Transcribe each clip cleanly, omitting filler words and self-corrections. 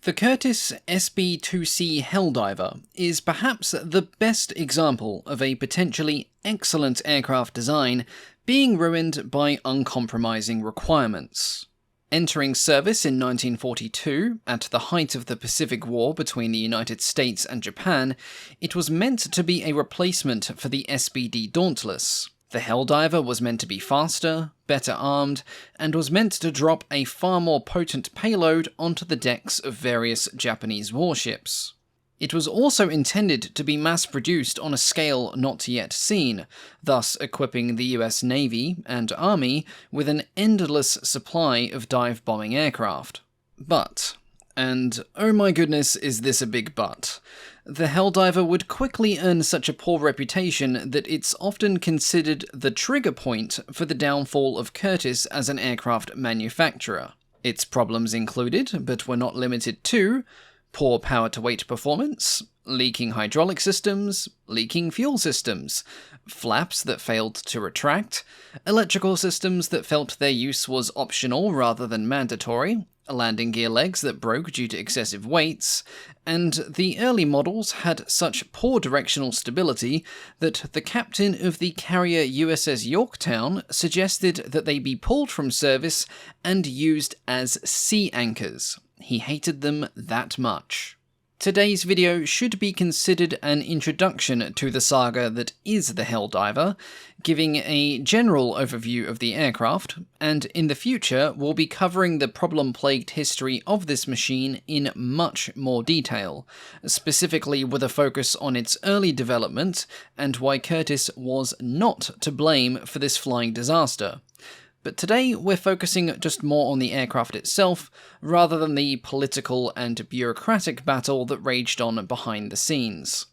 The Curtiss SB2C Helldiver is perhaps the best example of a potentially excellent aircraft design being ruined by uncompromising requirements. Entering service in 1942, at the height of the Pacific War between the United States and Japan, it was meant to be a replacement for the SBD Dauntless. The Helldiver was meant to be faster, better armed, and was meant to drop a far more potent payload onto the decks of various Japanese warships. It was also intended to be mass-produced on a scale not yet seen, thus equipping the US Navy and Army with an endless supply of dive-bombing aircraft. But, and oh my goodness is this a big but, the Helldiver would quickly earn such a poor reputation that it's often considered the trigger point for the downfall of Curtiss as an aircraft manufacturer. Its problems included, but were not limited to, poor power-to-weight performance, leaking hydraulic systems, leaking fuel systems, flaps that failed to retract, electrical systems that felt their use was optional rather than mandatory, landing gear legs that broke due to excessive weights, and the early models had such poor directional stability that the captain of the carrier USS Yorktown suggested that they be pulled from service and used as sea anchors. He hated them that much. Today's video should be considered an introduction to the saga that is the Helldiver, giving a general overview of the aircraft, and in the future we'll be covering the problem-plagued history of this machine in much more detail, specifically with a focus on its early development and why Curtiss was not to blame for this flying disaster. But today we're focusing just more on the aircraft itself, rather than the political and bureaucratic battle that raged on behind the scenes.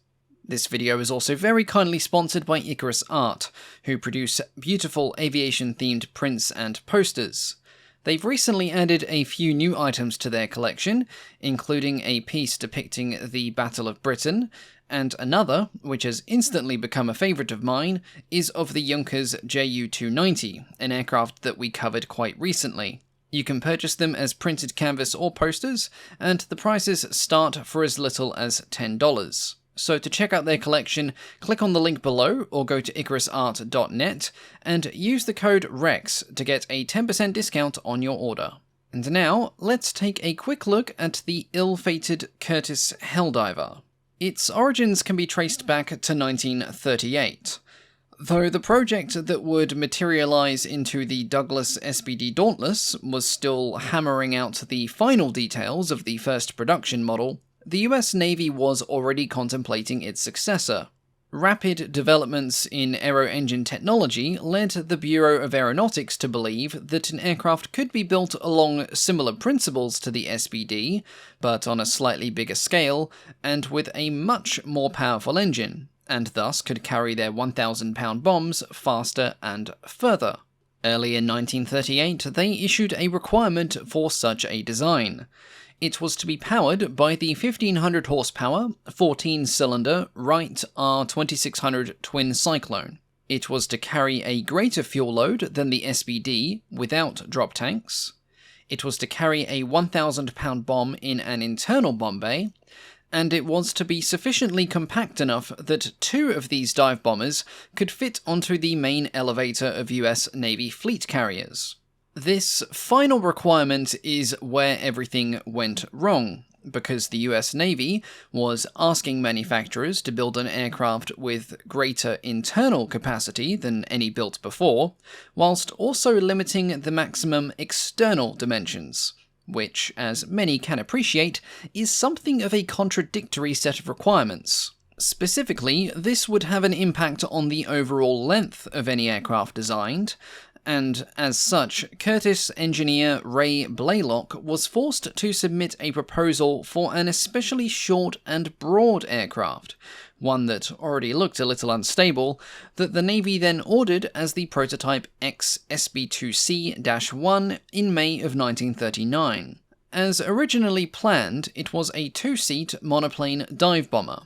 This video is also very kindly sponsored by Icarus Art, who produce beautiful aviation-themed prints and posters. They've recently added a few new items to their collection, including a piece depicting the Battle of Britain, and another, which has instantly become a favourite of mine, is of the Junkers Ju-290, an aircraft that we covered quite recently. You can purchase them as printed canvas or posters, and the prices start for as little as $10. So to check out their collection, click on the link below or go to icarusart.net and use the code REX to get a 10% discount on your order. And now, let's take a quick look at the ill-fated Curtiss Helldiver. Its origins can be traced back to 1938. Though the project that would materialise into the Douglas SBD Dauntless was still hammering out the final details of the first production model, the US Navy was already contemplating its successor. Rapid developments in aero-engine technology led the Bureau of Aeronautics to believe that an aircraft could be built along similar principles to the SBD, but on a slightly bigger scale, and with a much more powerful engine, and thus could carry their 1,000-pound bombs faster and further. Early in 1938, they issued a requirement for such a design. It was to be powered by the 1,500 horsepower, 14-cylinder Wright R2600 twin Cyclone. It was to carry a greater fuel load than the SBD without drop tanks. It was to carry a 1,000-pound bomb in an internal bomb bay, and it was to be sufficiently compact enough that two of these dive bombers could fit onto the main elevator of US Navy fleet carriers. This final requirement is where everything went wrong, because the US Navy was asking manufacturers to build an aircraft with greater internal capacity than any built before, whilst also limiting the maximum external dimensions, which, as many can appreciate, is something of a contradictory set of requirements. Specifically, this would have an impact on the overall length of any aircraft designed, and as such, Curtiss engineer Ray Blaylock was forced to submit a proposal for an especially short and broad aircraft, one that already looked a little unstable, that the Navy then ordered as the prototype SB2C-1 in May of 1939. As originally planned, it was a two-seat monoplane dive bomber.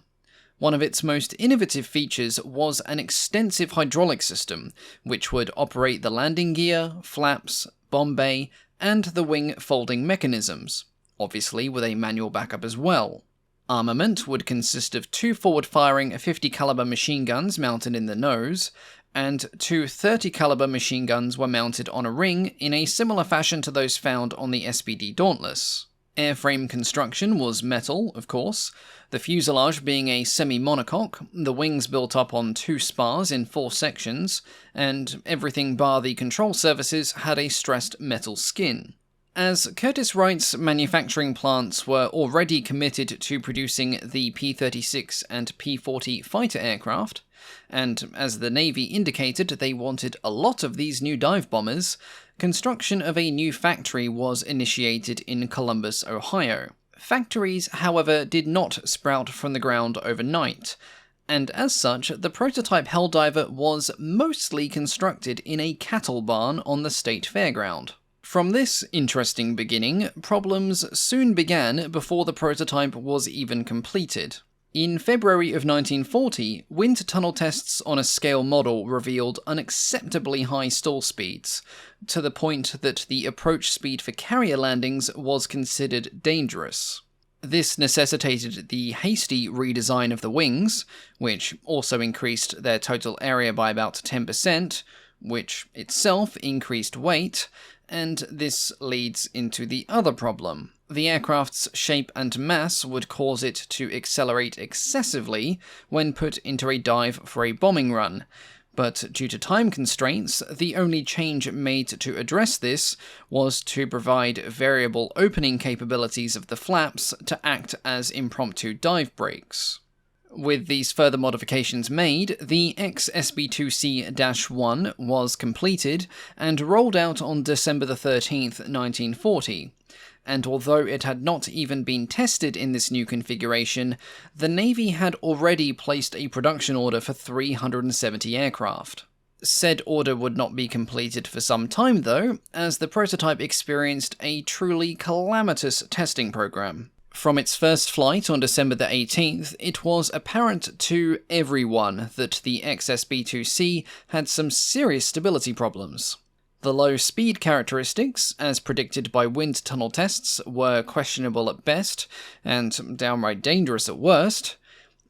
One of its most innovative features was an extensive hydraulic system, which would operate the landing gear, flaps, bomb bay, and the wing folding mechanisms, obviously with a manual backup as well. Armament would consist of 2 forward-firing 50-caliber machine guns mounted in the nose, and 2 30-caliber machine guns were mounted on a ring in a similar fashion to those found on the SPD Dauntless. Airframe construction was metal, of course, the fuselage being a semi-monocoque, the wings built up on 2 spars in 4 sections, and everything bar the control surfaces had a stressed metal skin. As Curtiss-Wright's manufacturing plants were already committed to producing the P-36 and P-40 fighter aircraft, and as the Navy indicated they wanted a lot of these new dive bombers, construction of a new factory was initiated in Columbus, Ohio. Factories, however, did not sprout from the ground overnight, and as such, the prototype Helldiver was mostly constructed in a cattle barn on the state fairground. From this interesting beginning, problems soon began before the prototype was even completed. In February of 1940, wind tunnel tests on a scale model revealed unacceptably high stall speeds, to the point that the approach speed for carrier landings was considered dangerous. This necessitated the hasty redesign of the wings, which also increased their total area by about 10%, which itself increased weight, and this leads into the other problem. The aircraft's shape and mass would cause it to accelerate excessively when put into a dive for a bombing run, but due to time constraints, the only change made to address this was to provide variable opening capabilities of the flaps to act as impromptu dive brakes. With these further modifications made, the SB2C-1 was completed and rolled out on December 13th, 1940, and although it had not even been tested in this new configuration, the Navy had already placed a production order for 370 aircraft. Said order would not be completed for some time though, as the prototype experienced a truly calamitous testing program. From its first flight on December 18th, it was apparent to everyone that the SB2C had some serious stability problems. The low speed characteristics, as predicted by wind tunnel tests, were questionable at best, and downright dangerous at worst.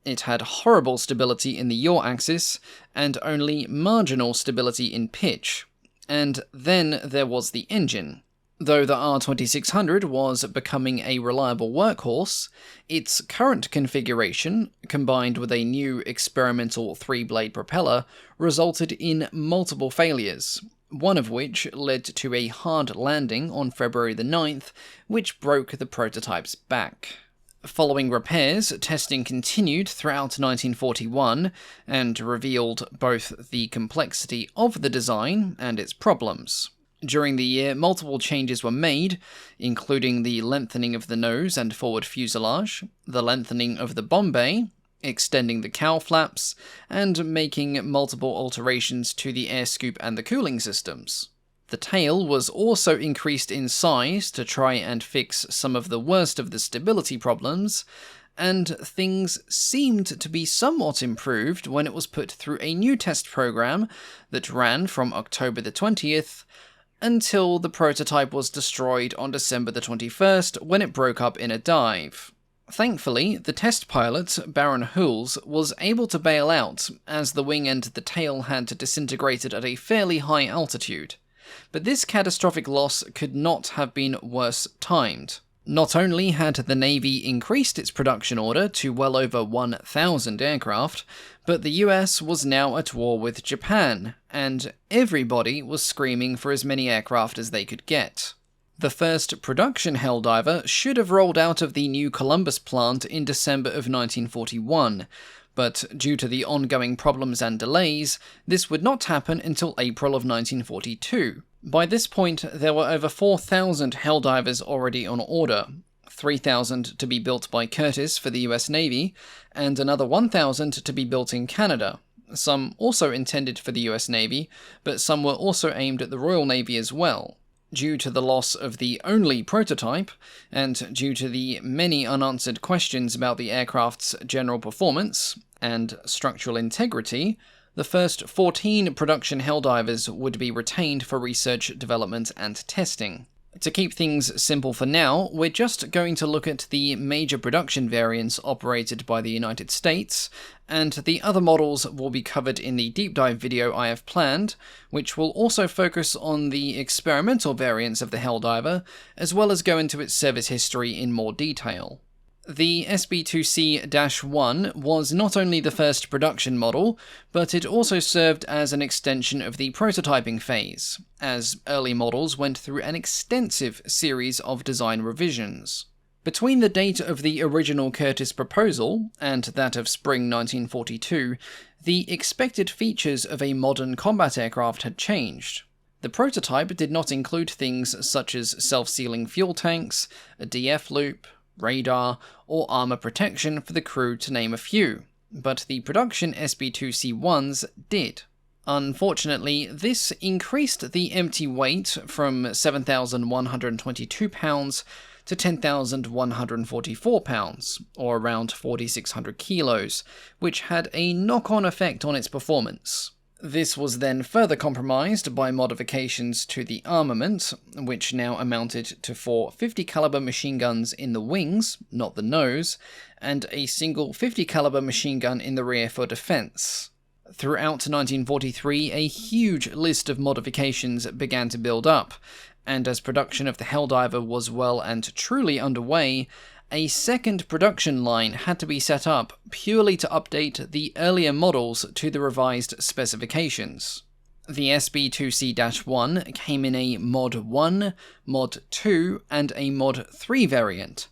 It had horrible stability in the yaw axis, and only marginal stability in pitch. And then there was the engine. Though the R2600 was becoming a reliable workhorse, its current configuration, combined with a new experimental 3-blade propeller, resulted in multiple failures, one of which led to a hard landing on February the 9th, which broke the prototype's back. Following repairs, testing continued throughout 1941 and revealed both the complexity of the design and its problems. During the year, multiple changes were made, including the lengthening of the nose and forward fuselage, the lengthening of the bomb bay, extending the cowl flaps, and making multiple alterations to the air scoop and the cooling systems. The tail was also increased in size to try and fix some of the worst of the stability problems, and things seemed to be somewhat improved when it was put through a new test program that ran from October the 20th until the prototype was destroyed on December the 21st when it broke up in a dive. Thankfully, the test pilot, Baron Hules, was able to bail out, as the wing and the tail had disintegrated at a fairly high altitude. But this catastrophic loss could not have been worse timed. Not only had the Navy increased its production order to well over 1,000 aircraft, but the US was now at war with Japan, and everybody was screaming for as many aircraft as they could get. The first production Helldiver should have rolled out of the new Columbus plant in December of 1941, but due to the ongoing problems and delays, this would not happen until April of 1942. By this point, there were over 4,000 Helldivers already on order, 3,000 to be built by Curtiss for the US Navy, and another 1,000 to be built in Canada, some also intended for the US Navy, but some were also aimed at the Royal Navy as well. Due to the loss of the only prototype, and due to the many unanswered questions about the aircraft's general performance and structural integrity, the first 14 production Helldivers would be retained for research, development, and testing. To keep things simple for now, we're just going to look at the major production variants operated by the United States, and the other models will be covered in the deep dive video I have planned, which will also focus on the experimental variants of the Helldiver, as well as go into its service history in more detail. The SB2C-1 was not only the first production model, but it also served as an extension of the prototyping phase, as early models went through an extensive series of design revisions. Between the date of the original Curtiss proposal and that of spring 1942, the expected features of a modern combat aircraft had changed. The prototype did not include things such as self-sealing fuel tanks, a DF loop, radar, or armor protection for the crew, to name a few, but the production SB2C-1s did. Unfortunately, this increased the empty weight from 7,122 pounds to 10,144 pounds, or around 4,600 kilos, which had a knock-on effect on its performance. This was then further compromised by modifications to the armament, which now amounted to 4 50 caliber machine guns in the wings, not the nose, and a single 50 caliber machine gun in the rear for defense. Throughout 1943, a huge list of modifications began to build up, and as production of the Helldiver was well and truly underway, a second production line had to be set up purely to update the earlier models to the revised specifications. The SB2C-1 came in a Mod 1, Mod 2, and a Mod 3 variant,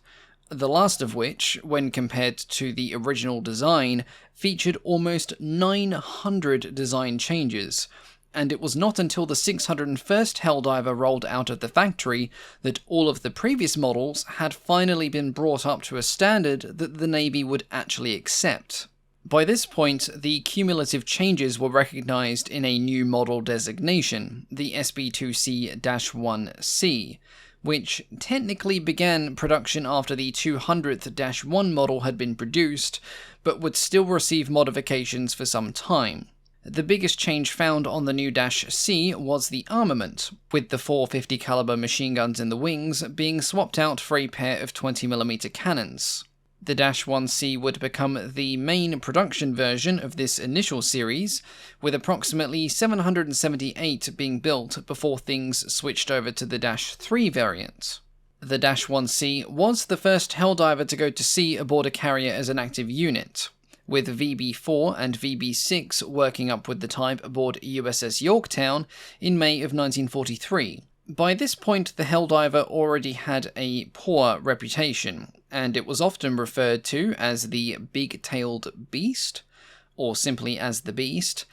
the last of which, when compared to the original design, featured almost 900 design changes, and it was not until the 601st Helldiver rolled out of the factory that all of the previous models had finally been brought up to a standard that the Navy would actually accept. By this point, the cumulative changes were recognized in a new model designation, the SB2C-1C, which technically began production after the 200th-1 model had been produced, but would still receive modifications for some time. The biggest change found on the new -C was the armament, with the 4 50 caliber machine guns in the wings being swapped out for a pair of 20mm cannons. The -1C would become the main production version of this initial series, with approximately 778 being built before things switched over to the -3 variant. The -1C was the first Helldiver to go to sea aboard a carrier as an active unit, with VB4 and VB6 working up with the type aboard USS Yorktown in May of 1943. By this point, the Helldiver already had a poor reputation, and it was often referred to as the Big-Tailed Beast, or simply as the Beast,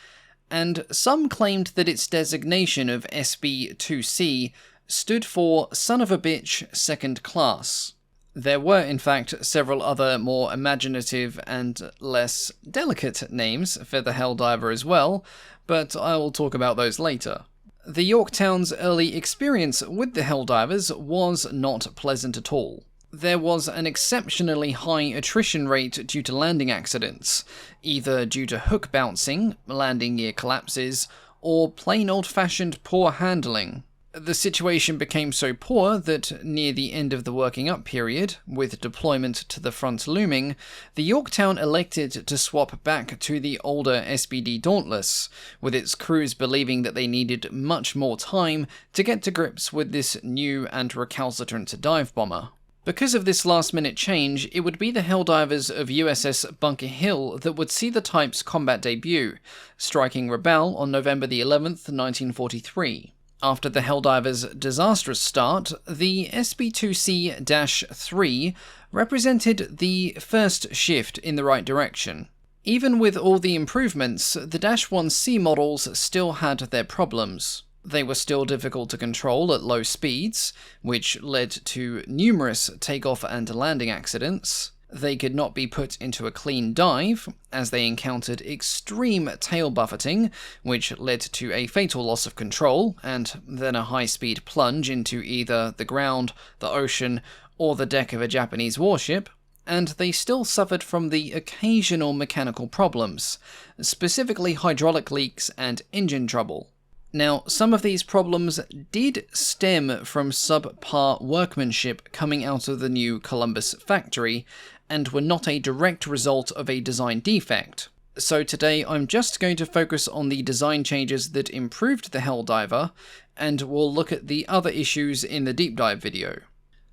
and some claimed that its designation of SB2C stood for Son of a Bitch Second Class. There were, in fact, several other more imaginative and less delicate names for the Helldiver as well, but I will talk about those later. The Yorktown's early experience with the Helldivers was not pleasant at all. There was an exceptionally high attrition rate due to landing accidents, either due to hook bouncing, landing gear collapses, or plain old-fashioned poor handling. The situation became so poor that, near the end of the working up period, with deployment to the front looming, the Yorktown elected to swap back to the older SBD Dauntless, with its crews believing that they needed much more time to get to grips with this new and recalcitrant dive bomber. Because of this last-minute change, it would be the Helldivers of USS Bunker Hill that would see the type's combat debut, striking Rebelle on November the 11th, 1943. After the Helldiver's disastrous start, the SB2C-3 represented the first shift in the right direction. Even with all the improvements, the -1C models still had their problems. They were still difficult to control at low speeds, which led to numerous takeoff and landing accidents. They could not be put into a clean dive, as they encountered extreme tail buffeting, which led to a fatal loss of control, and then a high-speed plunge into either the ground, the ocean, or the deck of a Japanese warship, and they still suffered from the occasional mechanical problems, specifically hydraulic leaks and engine trouble. Now, some of these problems did stem from subpar workmanship coming out of the new Columbus factory, and were not a direct result of a design defect. So today I'm just going to focus on the design changes that improved the Helldiver, and we'll look at the other issues in the deep dive video.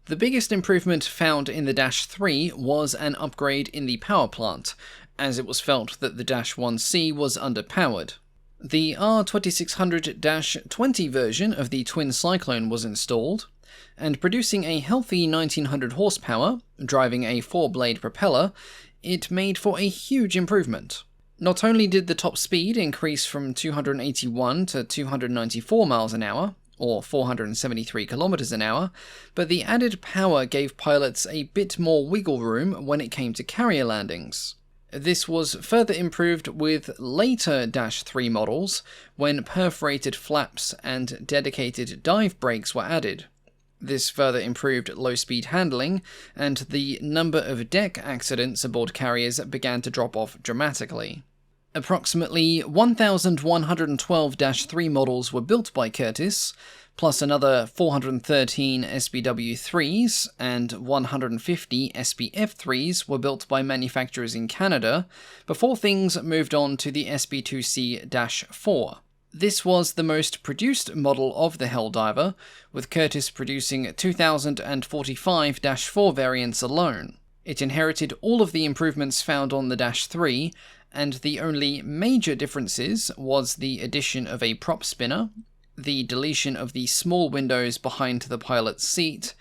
The biggest improvement found in the Dash 3 was an upgrade in the power plant, as it was felt that the Dash 1C was underpowered. The R2600-20 version of the twin cyclone was installed, and producing a healthy 1900 horsepower, driving a 4-blade propeller, it made for a huge improvement. Not only did the top speed increase from 281 to 294 miles an hour, or 473 kilometers an hour, but the added power gave pilots a bit more wiggle room when it came to carrier landings. This was further improved with later Dash 3 models, when perforated flaps and dedicated dive brakes were added. This further improved low-speed handling, and the number of deck accidents aboard carriers began to drop off dramatically. Approximately 1,112 Dash 3 models were built by Curtiss, plus another 413 SBW3s and 150 SBF3s were built by manufacturers in Canada, before things moved on to the SB2C-4. This was the most produced model of the Helldiver, with Curtiss producing 2,045 Dash 4 variants alone. It inherited all of the improvements found on the Dash 3, and the only major differences was the addition of a prop spinner, the deletion of the small windows behind the pilot's seat,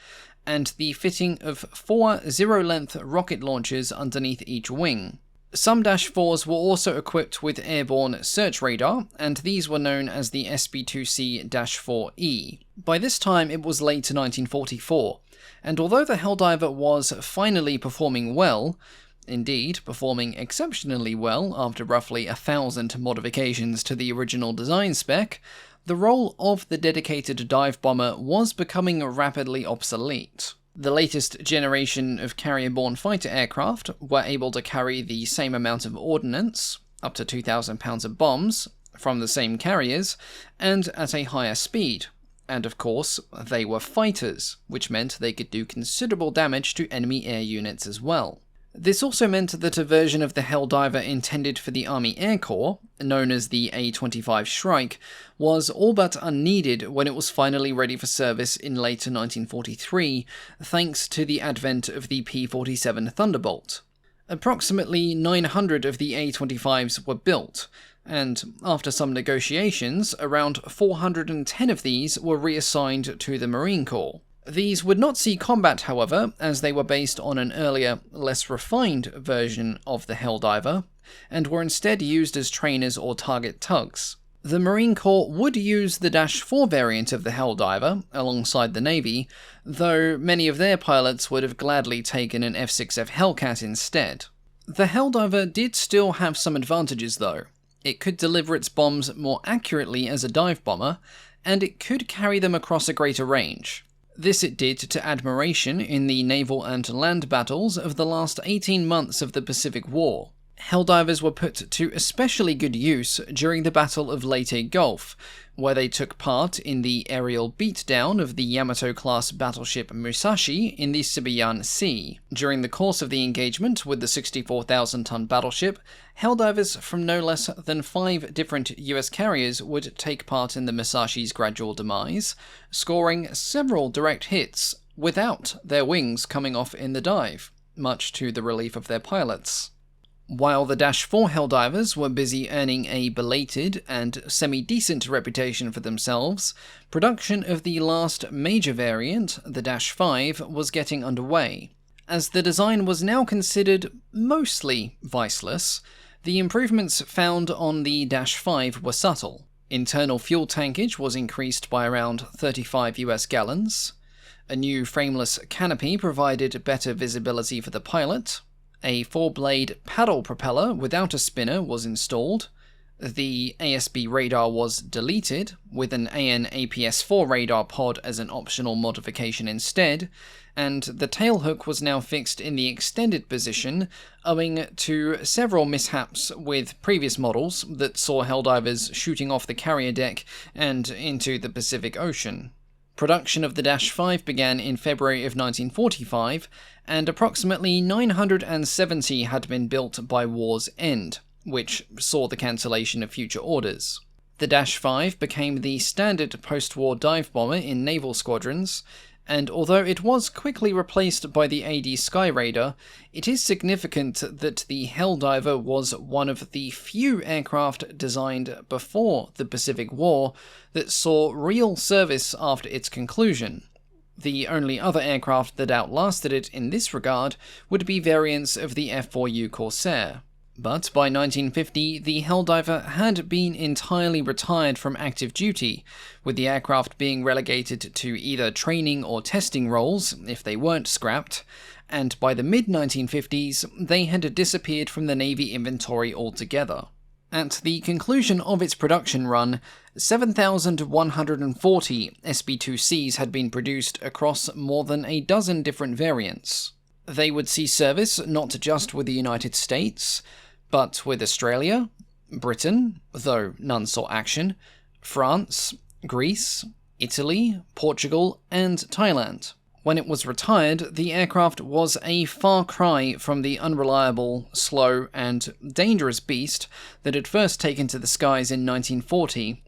and the fitting of 4 zero-length rocket launchers underneath each wing. Some Dash 4s were also equipped with airborne search radar, and these were known as the SB2C-4E. By this time it was late 1944, and although the Helldiver was finally performing well, indeed performing exceptionally well after roughly 1,000 modifications to the original design spec, the role of the dedicated dive bomber was becoming rapidly obsolete. The latest generation of carrier-borne fighter aircraft were able to carry the same amount of ordnance, up to 2,000 pounds of bombs, from the same carriers, and at a higher speed. And of course, they were fighters, which meant they could do considerable damage to enemy air units as well. This also meant that a version of the Helldiver intended for the Army Air Corps, known as the A-25 Shrike, was all but unneeded when it was finally ready for service in later 1943, thanks to the advent of the P-47 Thunderbolt. Approximately 900 of the A-25s were built, and after some negotiations, around 410 of these were reassigned to the Marine Corps. These would not see combat, however, as they were based on an earlier, less refined version of the Helldiver, and were instead used as trainers or target tugs. The Marine Corps would use the Dash 4 variant of the Helldiver, alongside the Navy, though many of their pilots would have gladly taken an F-6F Hellcat instead. The Helldiver did still have some advantages though. It could deliver its bombs more accurately as a dive bomber, and it could carry them across a greater range. This it did to admiration in the naval and land battles of the last 18 months of the Pacific War. Helldivers were put to especially good use during the Battle of Leyte Gulf, where they took part in the aerial beatdown of the Yamato-class battleship Musashi in the Sibiyan Sea. During the course of the engagement with the 64,000-ton battleship, Helldivers from no less than 5 different US carriers would take part in the Musashi's gradual demise, scoring several direct hits without their wings coming off in the dive, much to the relief of their pilots. While the Dash 4 Helldivers were busy earning a belated and semi-decent reputation for themselves, production of the last major variant, the Dash 5, was getting underway. As the design was now considered mostly viceless, the improvements found on the Dash 5 were subtle. Internal fuel tankage was increased by around 35 US gallons, a new frameless canopy provided better visibility for the pilot, a 4-blade paddle propeller without a spinner was installed, The ASB radar was deleted, with an AN/APS-4 radar pod as an optional modification instead, and the tailhook was now fixed in the extended position, owing to several mishaps with previous models that saw Helldivers shooting off the carrier deck and into the Pacific Ocean. Production of the Dash 5 began in February of 1945, and approximately 970 had been built by war's end, which saw the cancellation of future orders. The Dash 5 became the standard post-war dive bomber in naval squadrons, and although it was quickly replaced by the AD Skyraider, it is significant that the Helldiver was one of the few aircraft designed before the Pacific War that saw real service after its conclusion. The only other aircraft that outlasted it in this regard would be variants of the F-4U Corsair. But by 1950, the Helldiver had been entirely retired from active duty, with the aircraft being relegated to either training or testing roles, if they weren't scrapped, and by the mid-1950s, they had disappeared from the Navy inventory altogether. At the conclusion of its production run, 7,140 SB2Cs had been produced across more than a dozen different variants. They would see service not just with the United States, but with Australia, Britain, though none saw action, France, Greece, Italy, Portugal, and Thailand. When it was retired, the aircraft was a far cry from the unreliable, slow, and dangerous beast that had first taken to the skies in 1940,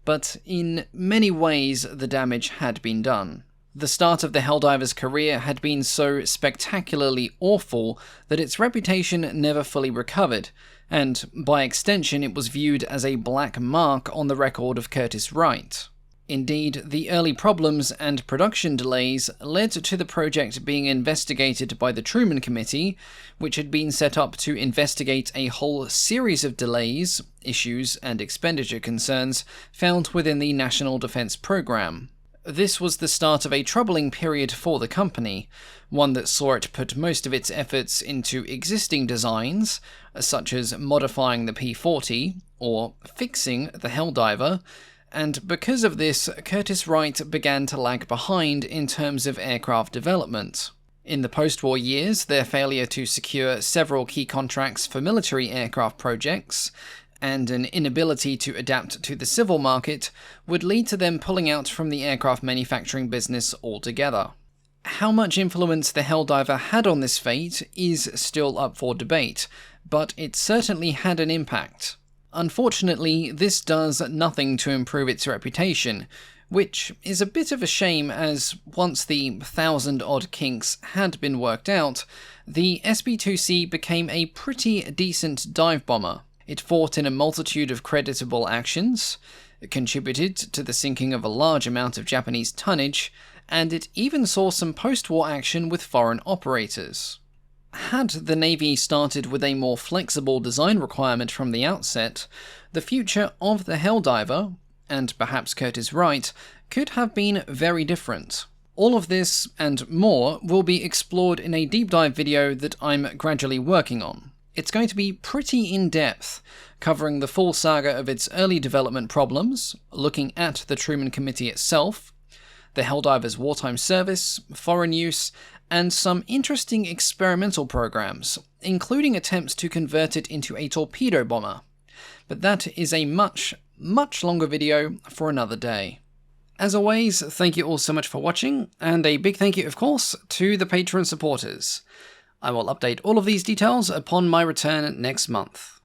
but in many ways the damage had been done. The start of the Helldiver's career had been so spectacularly awful that its reputation never fully recovered, and by extension it was viewed as a black mark on the record of Curtiss Wright. Indeed, the early problems and production delays led to the project being investigated by the Truman Committee, which had been set up to investigate a whole series of delays, issues, and expenditure concerns found within the National Defense Program. This was the start of a troubling period for the company, one that saw it put most of its efforts into existing designs, such as modifying the P-40, or fixing the Helldiver, and because of this, Curtiss Wright began to lag behind in terms of aircraft development. In the post-war years, their failure to secure several key contracts for military aircraft projects, and an inability to adapt to the civil market would lead to them pulling out from the aircraft manufacturing business altogether. How much influence the Helldiver had on this fate is still up for debate, but it certainly had an impact. Unfortunately, this does nothing to improve its reputation, which is a bit of a shame as once the 1,000-odd kinks had been worked out, the SB2C became a pretty decent dive bomber. It fought in a multitude of creditable actions, contributed to the sinking of a large amount of Japanese tonnage, and it even saw some post-war action with foreign operators. Had the Navy started with a more flexible design requirement from the outset, the future of the Helldiver, and perhaps Curtiss Wright, could have been very different. All of this and more will be explored in a deep dive video that I'm gradually working on. It's going to be pretty in-depth, covering the full saga of its early development problems, looking at the Truman Committee itself, the Helldiver's wartime service, foreign use, and some interesting experimental programs, including attempts to convert it into a torpedo bomber. But that is a much longer video for another day. As always, thank you all so much for watching, and a big thank you, of course, to the Patreon supporters. I will update all of these details upon my return next month.